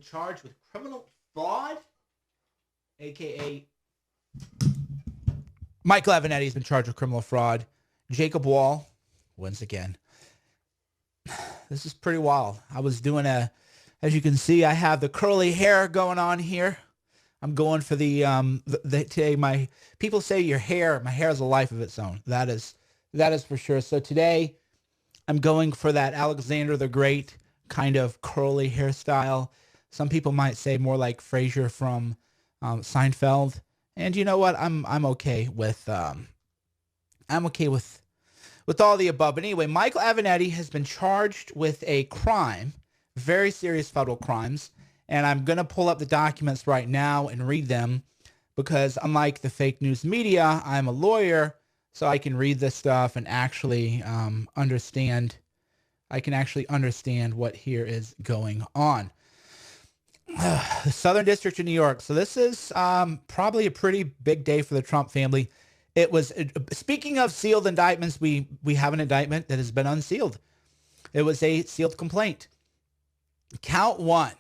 charged with criminal fraud, aka Michael Avenatti has been charged with criminal fraud. Jacob Wall, once again. This is pretty wild. I was doing as you can see, I have the curly hair going on here. I'm going for today. My people say my hair has a life of its own. That is for sure. So today, I'm going for that Alexander the Great kind of curly hairstyle. Some people might say more like Frasier from Seinfeld. And you know what? I'm okay with with all the above. But anyway, Michael Avenatti has been charged with a crime, very serious federal crimes. And I'm going to pull up the documents right now and read them because unlike the fake news media, I'm a lawyer, so I can read this stuff and actually understand. I can actually understand what here is going on. The Southern District of New York. So this is probably a pretty big day for the Trump family. It was, speaking of sealed indictments, we have an indictment that has been unsealed. It was a sealed complaint. Count one.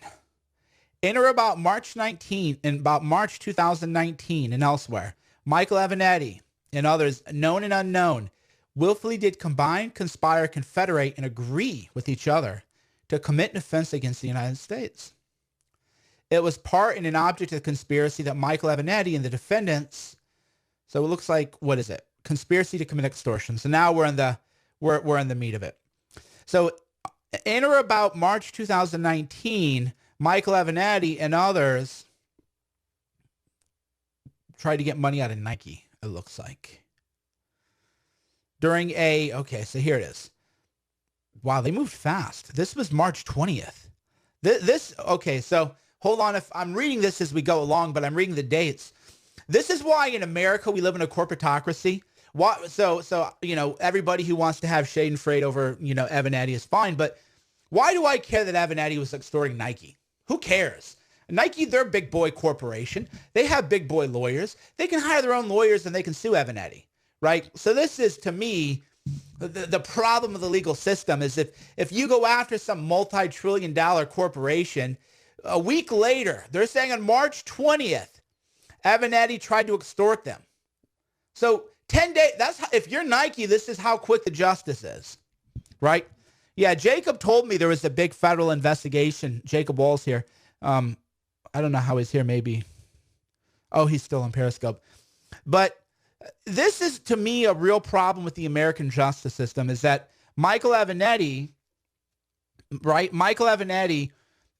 In or about March 2019 and elsewhere, Michael Avenatti and others, known and unknown, willfully did combine, conspire, confederate, and agree with each other to commit an offense against the United States. It was part and an object of the conspiracy that Michael Avenatti and the defendants, so it looks like, what is it? Conspiracy to commit extortion. So now we're in the meat of it. So in or about March 2019, Michael Avenatti and others tried to get money out of Nike, it looks like. Okay, so here it is. Wow, they moved fast. This was March 20th. Okay, so hold on. If I'm reading this as we go along, but I'm reading the dates. This is why in America we live in a corporatocracy. So everybody who wants to have shade and freight over, Avenatti is fine, but why do I care that Avenatti was extorting Nike? Who cares? Nike, they're a big boy corporation. They have big boy lawyers. They can hire their own lawyers and they can sue Avenatti, right? So this is, to me, the problem of the legal system is if you go after some multi-trillion-dollar corporation, a week later, they're saying on March 20th, Avenatti tried to extort them. So 10 days, if you're Nike, this is how quick the justice is, right? Yeah, Jacob told me there was a big federal investigation. Jacob Wall's here. I don't know how he's here, maybe. Oh, he's still on Periscope. But this is, to me, a real problem with the American justice system is that Michael Avenatti, right? Michael Avenatti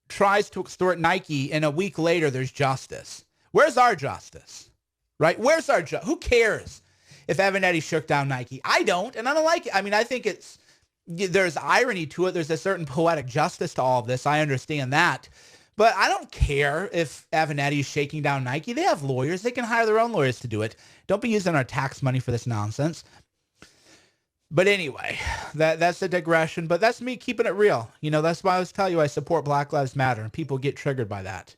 tries to extort Nike, and a week later, there's justice. Where's our justice, right? Where's our justice? Who cares if Avenatti shook down Nike? I don't, and I don't like it. I mean, I think there's irony to it. There's a certain poetic justice to all of this. I understand that. But I don't care if Avenatti is shaking down Nike. They have lawyers. They can hire their own lawyers to do it. Don't be using our tax money for this nonsense. But anyway, that's a digression. But that's me keeping it real. That's why I always tell you I support Black Lives Matter. And people get triggered by that.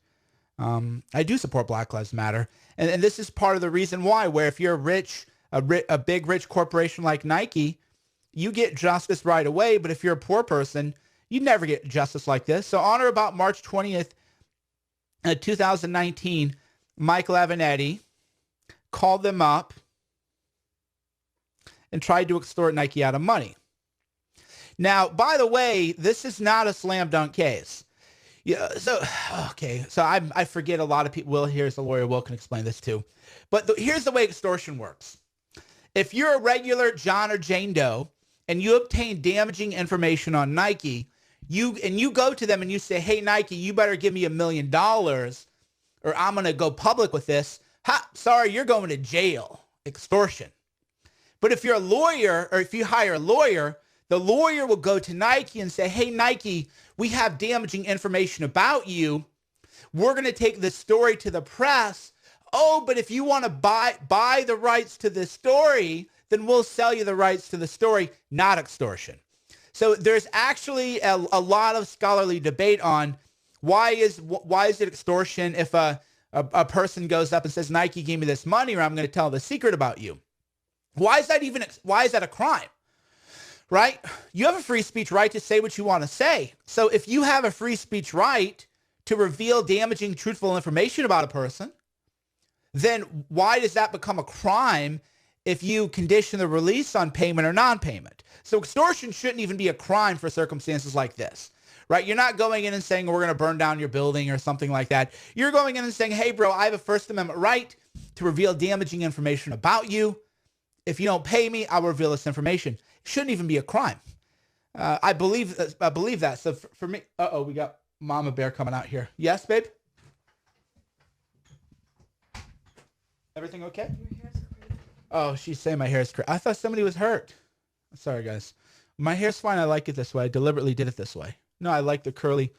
I do support Black Lives Matter. And this is part of the reason why, where if you're a big rich corporation like Nike, you get justice right away, but if you're a poor person, you never get justice like this. So on or about March 20th, 2019, Michael Avenatti called them up and tried to extort Nike out of money. Now, by the way, this is not a slam dunk case. Yeah. So I forget a lot of people. Will, here's a lawyer. Will can explain this too. But here's the way extortion works. If you're a regular John or Jane Doe, and you obtain damaging information on Nike, you go to them and you say, hey, Nike, you better give me $1 million or I'm going to go public with this. Sorry, you're going to jail. Extortion. But if you're a lawyer or if you hire a lawyer, the lawyer will go to Nike and say, hey, Nike, we have damaging information about you. We're going to take this story to the press. Oh, but if you want to buy the rights to this story, then we'll sell you the rights to the story, not extortion. So there's actually a lot of scholarly debate on why is it extortion if a person goes up and says, Nike gave me this money or I'm going to tell the secret about you. Why is that a crime? Right? You have a free speech right to say what you want to say. So if you have a free speech right to reveal damaging, truthful information about a person, then why does that become a crime if you condition the release on payment or non-payment? So extortion shouldn't even be a crime for circumstances like this, right? You're not going in and saying, we're going to burn down your building or something like that. You're going in and saying, hey, bro, I have a First Amendment right to reveal damaging information about you. If you don't pay me, I'll reveal this information. It shouldn't even be a crime. I believe that. So for me, we got Mama Bear coming out here. Yes, babe? Everything okay? Your hair's crazy. Oh, she's saying my hair is crazy. I thought somebody was hurt. Sorry, guys. My hair's fine. I like it this way. I deliberately did it this way. No, I like the curly.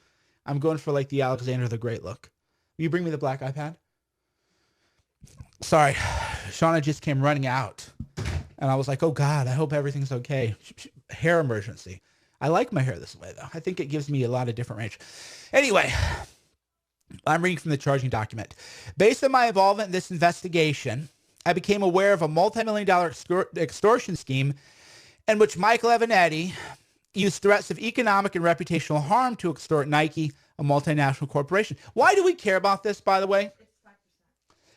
I'm going for like the Alexander the Great look. Will you bring me the black iPad? Sorry. Shauna just came running out. And I was like, oh, God, I hope everything's okay. Hair emergency. I like my hair this way, though. I think it gives me a lot of different range. Anyway, I'm reading from the charging document. Based on my involvement in this investigation, I became aware of a multi-million-dollar extortion scheme in which Michael Avenatti used threats of economic and reputational harm to extort Nike, a multinational corporation. Why do we care about this, by the way?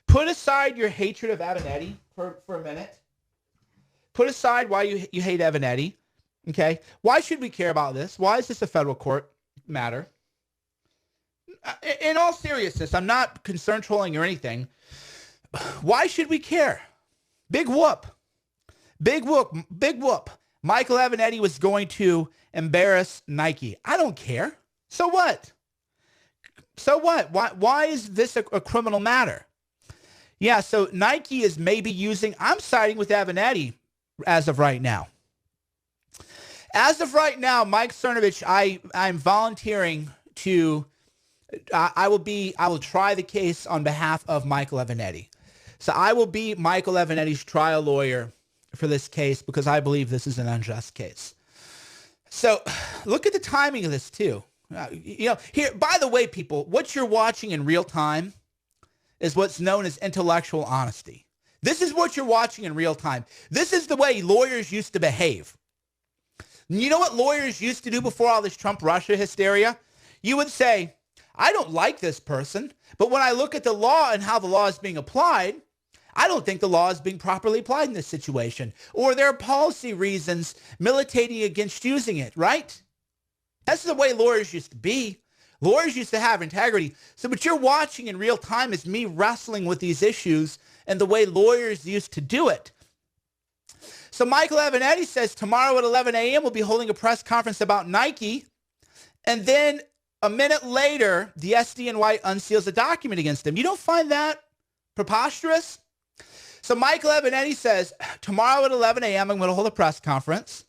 Put aside your hatred of Avenatti for a minute. Put aside why you hate Avenatti, okay? Why should we care about this? Why is this a federal court matter? In all seriousness, I'm not concern trolling or anything. Why should we care? Big whoop. Big whoop. Big whoop. Michael Avenatti was going to embarrass Nike. I don't care. So what? So what? Why is this a criminal matter? Yeah, so Nike is maybe using, I'm siding with Avenatti as of right now. As of right now, Mike Cernovich, I'm volunteering to, I will try the case on behalf of Michael Avenatti. So I will be Michael Avenatti's trial lawyer for this case because I believe this is an unjust case. So look at the timing of this too. Here, by the way, people, what you're watching in real time is what's known as intellectual honesty. This is what you're watching in real time. This is the way lawyers used to behave. You know what lawyers used to do before all this Trump-Russia hysteria? You would say, I don't like this person, but when I look at the law and how the law is being applied, I don't think the law is being properly applied in this situation. Or there are policy reasons militating against using it, right? That's the way lawyers used to be. Lawyers used to have integrity. So what you're watching in real time is me wrestling with these issues and the way lawyers used to do it. So Michael Avenatti says tomorrow at 11 a.m. we'll be holding a press conference about Nike. And then a minute later, the SDNY unseals a document against him. You don't find that preposterous? So Michael Avenatti says, tomorrow at 11 a.m. I'm going to hold a press conference.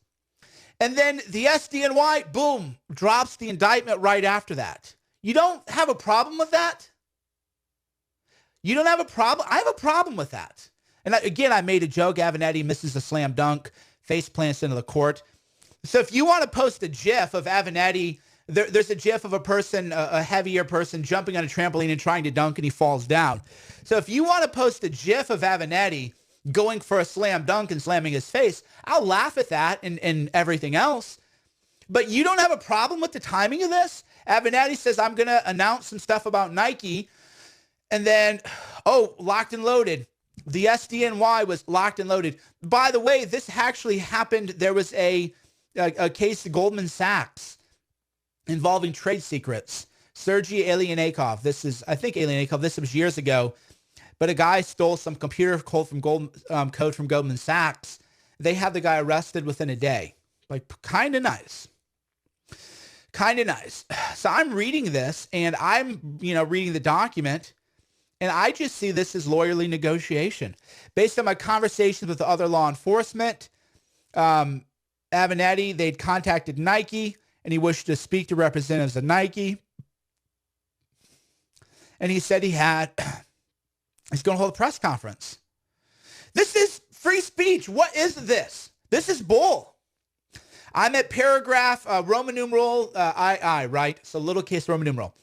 And then the SDNY, boom, drops the indictment right after that. You don't have a problem with that? You don't have a problem? I have a problem with that. And again, I made a joke. Avenatti misses a slam dunk, face plants into the court. So if you want to post a GIF of Avenatti, there's a GIF of a person, a heavier person, jumping on a trampoline and trying to dunk, and he falls down. So if you want to post a GIF of Avenatti going for a slam dunk and slamming his face, I'll laugh at that and everything else. But you don't have a problem with the timing of this? Avenatti says, I'm going to announce some stuff about Nike. And then, locked and loaded. The SDNY was locked and loaded. By the way, this actually happened. There was a case of Goldman Sachs involving trade secrets. Sergei Alienikov. This was years ago. But a guy stole some computer code from Goldman Sachs. They had the guy arrested within a day. Like, kind of nice. Kind of nice. So I'm reading this, and I'm, reading the document, and I just see this as lawyerly negotiation. Based on my conversations with other law enforcement, Avenatti, they'd contacted Nike, and he wished to speak to representatives of Nike. And he said he's going to hold a press conference. This is free speech. What is this? This is bull. I'm at paragraph Roman numeral II, right? So lowercase Roman numeral.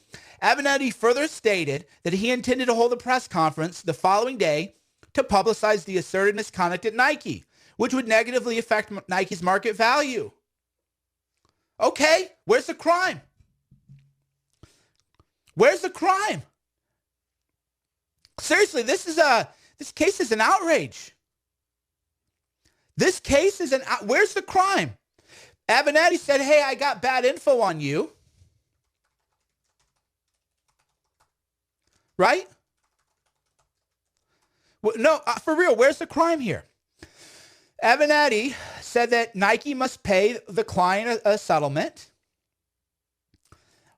Avenatti further stated that he intended to hold a press conference the following day to publicize the asserted misconduct at Nike, which would negatively affect Nike's market value. Okay, where's the crime? Where's the crime? Seriously, this case is an outrage. This case is where's the crime? Avenatti said, hey, I got bad info on you. Right? Well, no, for real, where's the crime here? Avenatti said that Nike must pay the client a settlement,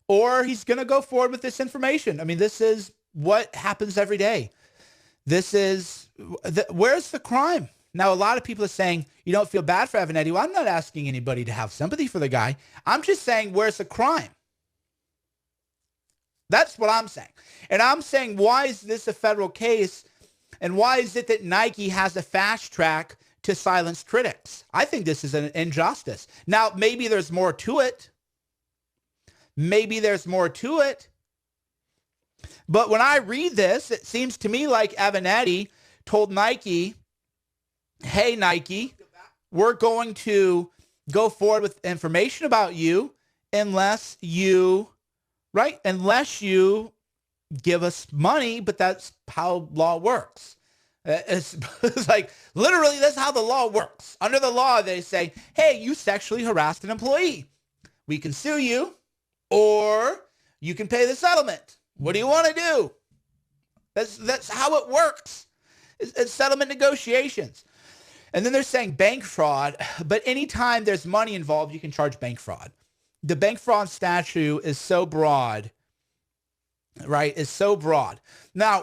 or he's going to go forward with this information. I mean, this is what happens every day. This is, where's the crime? Now, a lot of people are saying, you don't feel bad for Avenatti. Well, I'm not asking anybody to have sympathy for the guy. I'm just saying, where's the crime? That's what I'm saying. And I'm saying, why is this a federal case? And why is it that Nike has a fast track to silence critics? I think this is an injustice. Now, maybe there's more to it. Maybe there's more to it. But when I read this, it seems to me like Avenatti told Nike, hey, Nike, we're going to go forward with information about you unless you give us money, but that's how law works. It's like, literally, that's how the law works. Under the law, they say, hey, you sexually harassed an employee. We can sue you, or you can pay the settlement. What do you want to do? That's how it works. It's settlement negotiations. And then they're saying bank fraud, but anytime there's money involved, you can charge bank fraud. The bank fraud statute is so broad, right? Is so broad. Now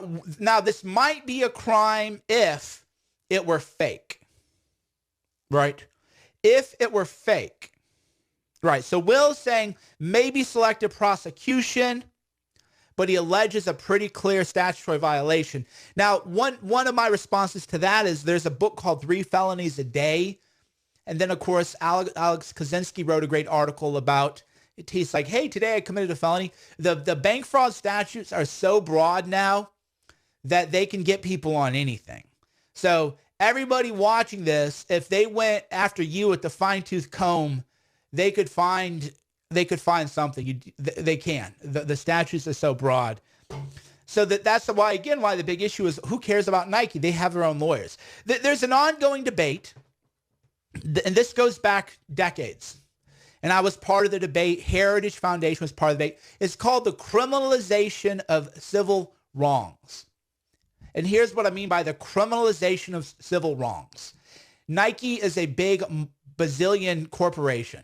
this might be a crime if it were fake, right? If it were fake, right? So Will's saying maybe selective prosecution, but he alleges a pretty clear statutory violation. Now, one of my responses to that is there's a book called 3 Felonies a Day. And then, of course, Alex Kaczynski wrote a great article about it. He's like, hey, today I committed a felony. The bank fraud statutes are so broad now that they can get people on anything. So everybody watching this, if they went after you with the fine-tooth comb, they could find something. They can. The statutes are so broad. So that's why the big issue is, who cares about Nike? They have their own lawyers. There's an ongoing debate, and this goes back decades. And I was part of the debate. Heritage Foundation was part of the debate. It's called the criminalization of civil wrongs. And here's what I mean by the criminalization of civil wrongs. Nike is a big bazillion corporation.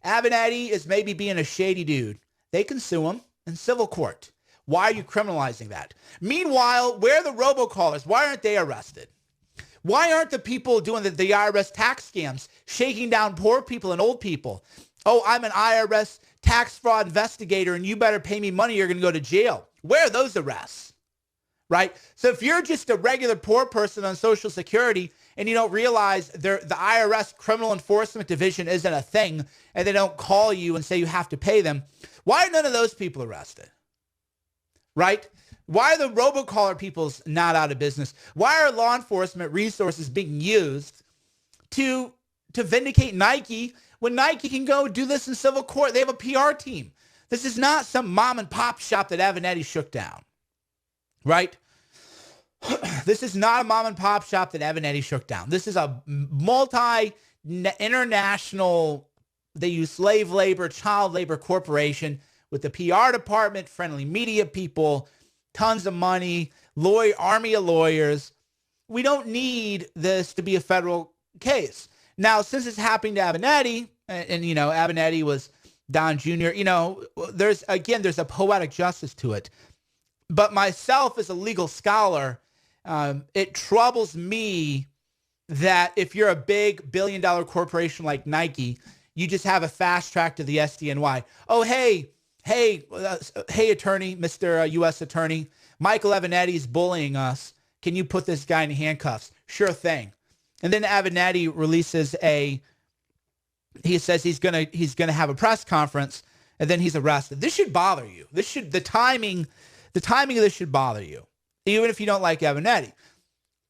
Avenatti is maybe being a shady dude. They can sue him in civil court. Why are you criminalizing that? Meanwhile, where are the robocallers? Why aren't they arrested? Why aren't the people doing the IRS tax scams, shaking down poor people and old people? Oh, I'm an IRS tax fraud investigator and you better pay me money, you're going to go to jail. Where are those arrests? Right? So if you're just a regular poor person on Social Security and you don't realize the IRS Criminal Enforcement Division isn't a thing and they don't call you and say you have to pay them, why are none of those people arrested? Right? Why are the robocaller people not out of business? Why are law enforcement resources being used to vindicate Nike when Nike can go do this in civil court? They have a PR team. This is not some mom and pop shop that Avenatti shook down. Right? This is not a mom and pop shop that Avenatti shook down. This is a multi-international, they use slave labor, child labor corporation with the PR department, friendly media people, tons of money, army of lawyers. We don't need this to be a federal case. Now, since it's happening to Avenatti, and Avenatti was Don Jr., there's a poetic justice to it. But myself as a legal scholar, it troubles me that if you're a big billion-dollar corporation like Nike, you just have a fast track to the SDNY. Oh, hey, attorney, Mr. U.S. Attorney, Michael Avenatti is bullying us. Can you put this guy in handcuffs? Sure thing. And then Avenatti releases he says he's gonna have a press conference, and then he's arrested. This should bother you. The timing of this should bother you, even if you don't like Avenatti.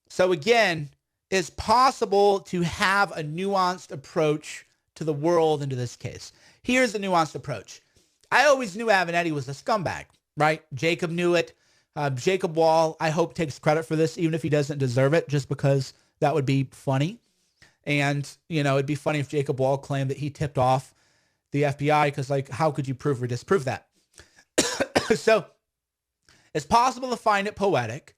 So again, it's possible to have a nuanced approach to the world into this case. Here's the nuanced approach. I always knew Avenatti was a scumbag, right? Jacob knew it. Jacob Wall, I hope, takes credit for this, even if he doesn't deserve it, just because that would be funny. And, it'd be funny if Jacob Wall claimed that he tipped off the FBI, because, like, how could you prove or disprove that? So it's possible to find it poetic.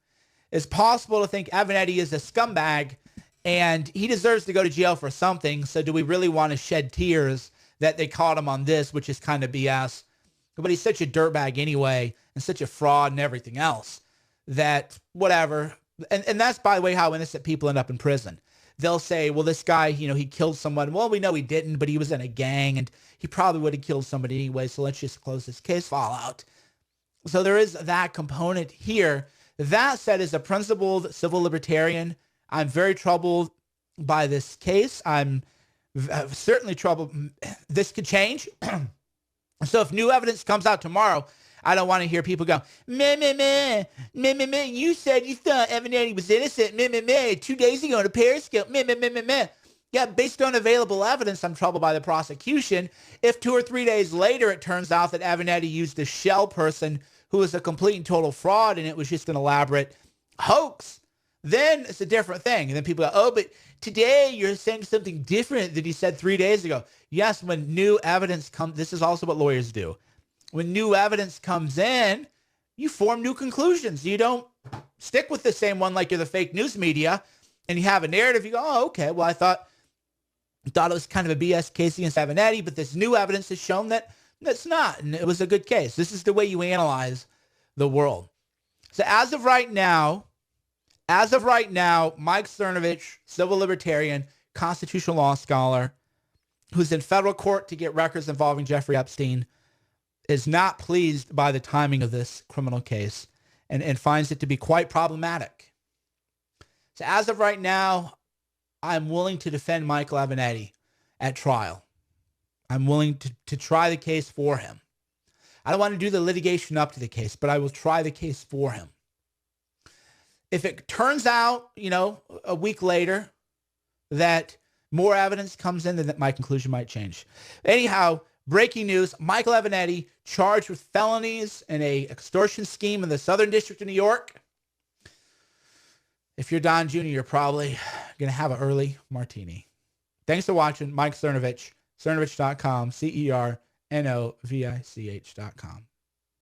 It's possible to think Avenatti is a scumbag and he deserves to go to jail for something. So do we really want to shed tears that they caught him on this, which is kind of BS? But he's such a dirtbag anyway, and such a fraud and everything else, that whatever. And that's, by the way, how innocent people end up in prison. They'll say, well, this guy, he killed someone. Well, we know he didn't, but he was in a gang and he probably would have killed somebody anyway. So let's just close this case, fallout. So there is that component here. That said, as a principled civil libertarian, I'm very troubled by this case. I'm certainly troubled. This could change. So if new evidence comes out tomorrow, I don't want to hear people go, meh, meh, meh, meh, meh, meh. You said you thought Avenatti was innocent, meh, meh, meh, 2 days ago in a Periscope, meh, meh, meh, meh, meh. Yeah, based on available evidence, I'm troubled by the prosecution. If 2 or 3 days later, it turns out that Avenatti used a shell person who was a complete and total fraud and it was just an elaborate hoax, then it's a different thing. And then people go, oh, but today you're saying something different than you said 3 days ago. Yes, when new evidence comes, this is also what lawyers do. When new evidence comes in, you form new conclusions. You don't stick with the same one like you're the fake news media and you have a narrative. You go, oh, okay, well, I thought it was kind of a BS case against Avenatti, but this new evidence has shown that that's not, and it was a good case. This is the way you analyze the world. So as of right now, Mike Cernovich, civil libertarian, constitutional law scholar, who's in federal court to get records involving Jeffrey Epstein, is not pleased by the timing of this criminal case and finds it to be quite problematic. So as of right now, I'm willing to defend Michael Avenatti at trial. I'm willing to try the case for him. I don't want to do the litigation up to the case, but I will try the case for him. If it turns out, a week later that more evidence comes in, then my conclusion might change. Anyhow, breaking news, Michael Avenatti charged with felonies in a extortion scheme in the Southern District of New York. If you're Don Jr., you're probably going to have an early martini. Thanks for watching. Mike Cernovich, Cernovich.com, CERNOVICH.com.